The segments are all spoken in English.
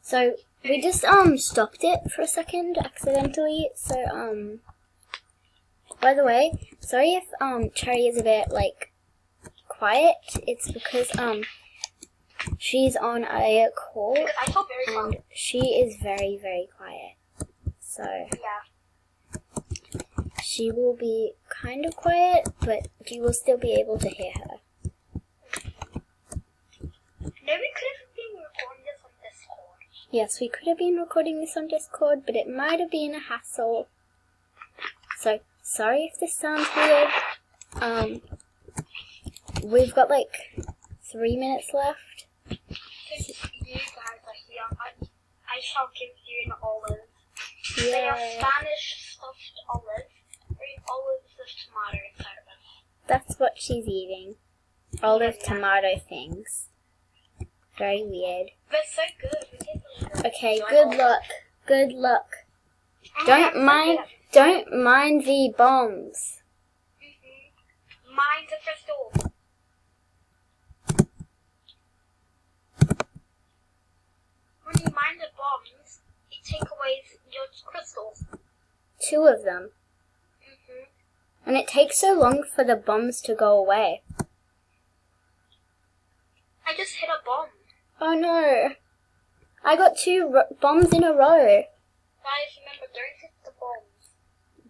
So we just stopped it for a second accidentally. So by the way, sorry if Cherry is a bit like quiet. It's because she's on a call I feel very and she is very, very quiet. So yeah. she will be kind of quiet, but you will still be able to hear her. No, we could have been recording this on Discord. Yes, we could have been recording this on Discord, but it might have been a hassle. So sorry if this sounds weird. We've got like 3 minutes left. Since you guys are here, I shall give you an olive. Yeah. They are Spanish stuffed olives. Olives with tomato inside of them. That's what she's eating. Olive tomato things. Very weird. They're so good. We can really good. Okay, Do I good olive? luck. Good luck. Oh, Don't yeah, mind. Don't mind the bombs. Mind the crystal. When you mine the bombs, you take away your crystals. 2 of them. And it takes so long for the bombs to go away. I just hit a bomb. Oh no. I got 2 bombs in a row. Guys, remember, don't hit the bombs.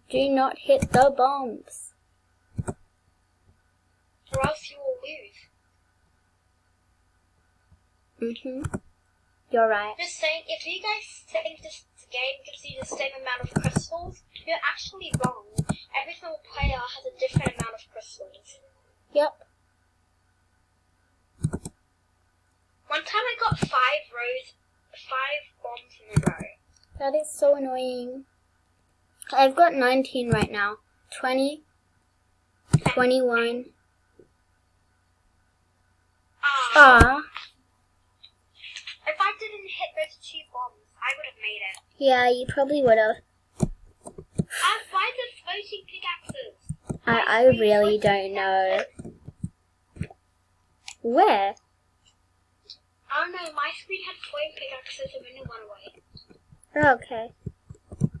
Do not hit the bombs. Or else you will lose. You're right. Just saying, if you guys think this game gives you the same amount of crystals, you're actually wrong. Every single player has a different amount of crystals. Yep. One time I got 5 bombs in a row. That is so annoying. I've got 19 right now. 20. 21. Ah. If I didn't hit those 2 bombs, I would have made it. Yeah, you probably would have. Why the floating pickaxes? I really don't know. Where? I don't know, my screen had floating pickaxes and then it went away. Oh, okay. Boop,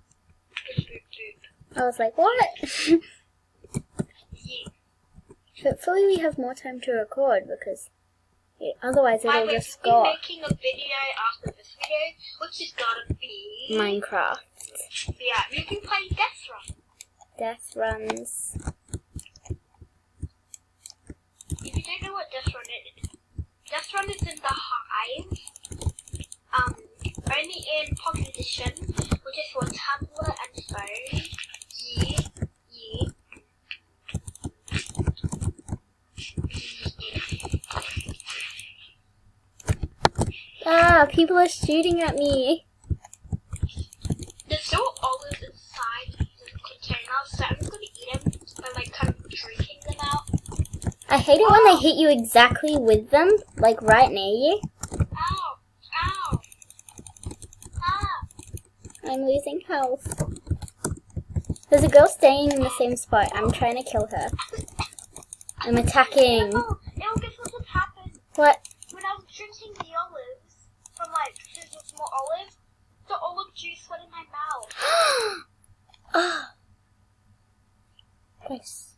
boop, boop. I was like, what? Yeah. Hopefully we have more time to record because otherwise it'll just go We're off. making a video after this video, which is gonna be Minecraft. Yeah, you can play Death Run. Death runs. If you don't know what Death Run is, Death Run is in the Hive. Only in Pocket Edition, which is for tablet and phone. Yeah. Ah, people are shooting at me. There's still olives inside the container, so I'm just gonna eat them by like kind of drinking them out. I hate it when they hit you exactly with them, like right near you. Ow! Ow! Ah! I'm losing health. There's a girl staying in the same spot. I'm trying to kill her. I'm attacking. No, guess what happened? What? When I was drinking the olives from like the small olive, the olive juice went in my mouth. Ah. Nice.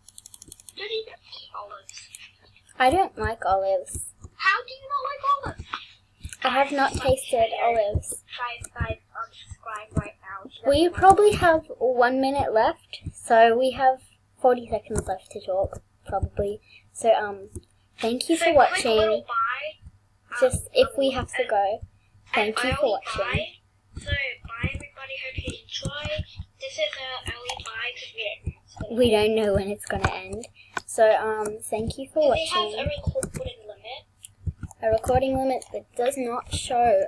Don't even eat olives. I don't like olives. How do you not like olives? I have not tasted olives. Guys, unsubscribe right now. We probably have 1 minute left, so we have 40 seconds left to talk, probably. So, thank you for Click watching. little bye. Just if we have to go, thank you for watching. Bye. So, bye everybody, hope you enjoy. This is an early bye because We don't know when it's gonna end. So, thank you for They have a watching. recording limit. A recording limit that does not show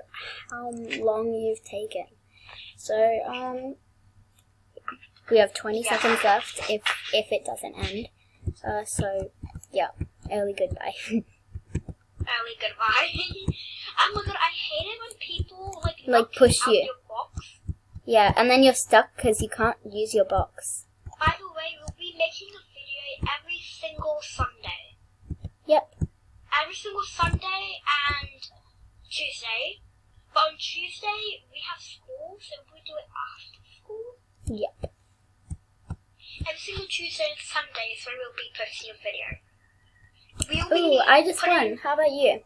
how long you've taken. So, we have 20 seconds left if it doesn't end. So, yeah, early goodbye. Early goodbye. Oh my god, I hate it when people like push knock you. out your box. Yeah, and then you're stuck because you can't use your box. By the way, we'll be making a video every single Sunday. Yep. Every single Sunday and Tuesday. But on Tuesday we have school, so we do it after school. Yep. Every single Tuesday and Sunday is when we'll be posting a video. Ooh, I just won. How about you?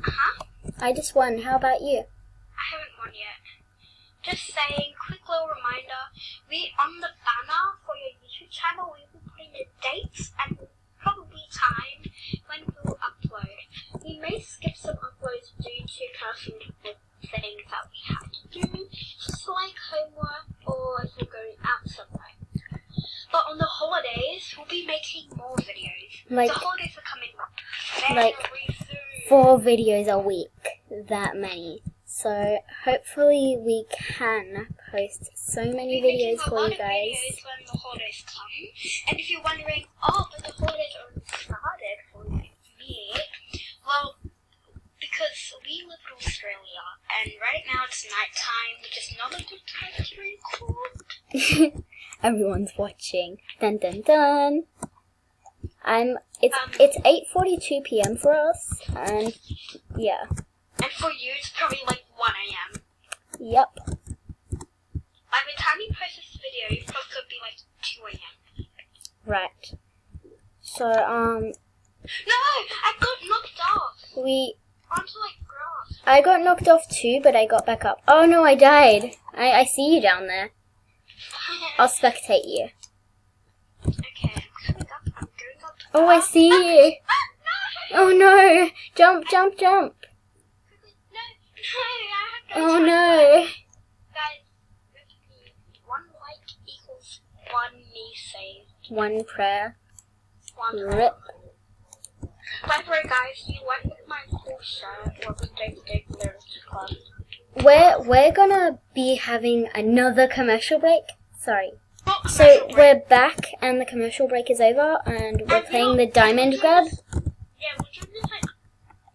Huh? I just won. How about you? I haven't won yet. Just saying, quick little reminder, on the banner for your YouTube channel, we will be putting the dates and probably time when we will upload. We may skip some uploads due to personal things that we have to do, just like homework or if we're going out somewhere. But on the holidays, we'll be making more videos. Like, the holidays are coming up like very soon. 4 videos a week. That many. So hopefully we can post so many videos for you guys. Videos when the holidays come. And if you're wondering, oh, but the holidays already started for me. Well, because we live in Australia, and right now it's night time, which is not a good time to record. Everyone's watching. Dun dun dun. It's 8:42 p.m. for us, and yeah. And for you, it's probably like 1 a.m. Yep. By the time you post this video, it probably could be like 2 a.m. Right. So No, I got knocked off. Onto like grass. I got knocked off too, but I got back up. Oh no, I died. I see you down there. I'll spectate you. Okay, I'm coming up. I'm going up. Oh, I see you. Oh no! Jump, jump, jump. Oh no! Guys, one like equals one me saved. One prayer. One Rip. By the way, guys, you like my cool shirt or the Day Lyrics Club? We're gonna be having another commercial break. Sorry. So we're back and the commercial break is over and we're playing the diamond grab. Yeah, would you just like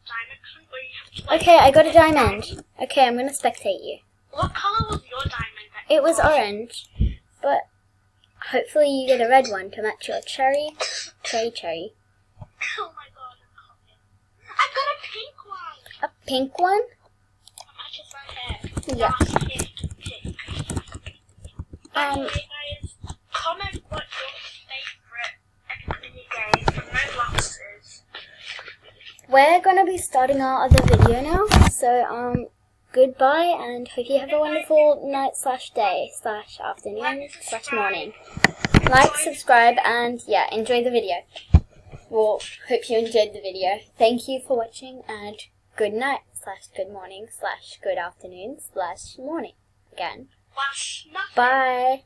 diamond hunt where you have to like... Okay, I got a diamond. Okay, I'm gonna spectate you. What colour was your diamond? It was orange, but hopefully you get a red one to match your cherry. Cherry. Oh my god, I'm coughing. I got a pink one! A pink one? That matches my hair. Yeah. Pink. By the way, guys, comment what your favourite MiniGame from ROBLOX is. We're gonna be starting our other video now, so goodbye and hope you have a wonderful night / day / afternoon / morning. Like, subscribe, and yeah, enjoy the video. Well, hope you enjoyed the video. Thank you for watching, and good night / good morning / good afternoon / morning again. Nothing. Bye.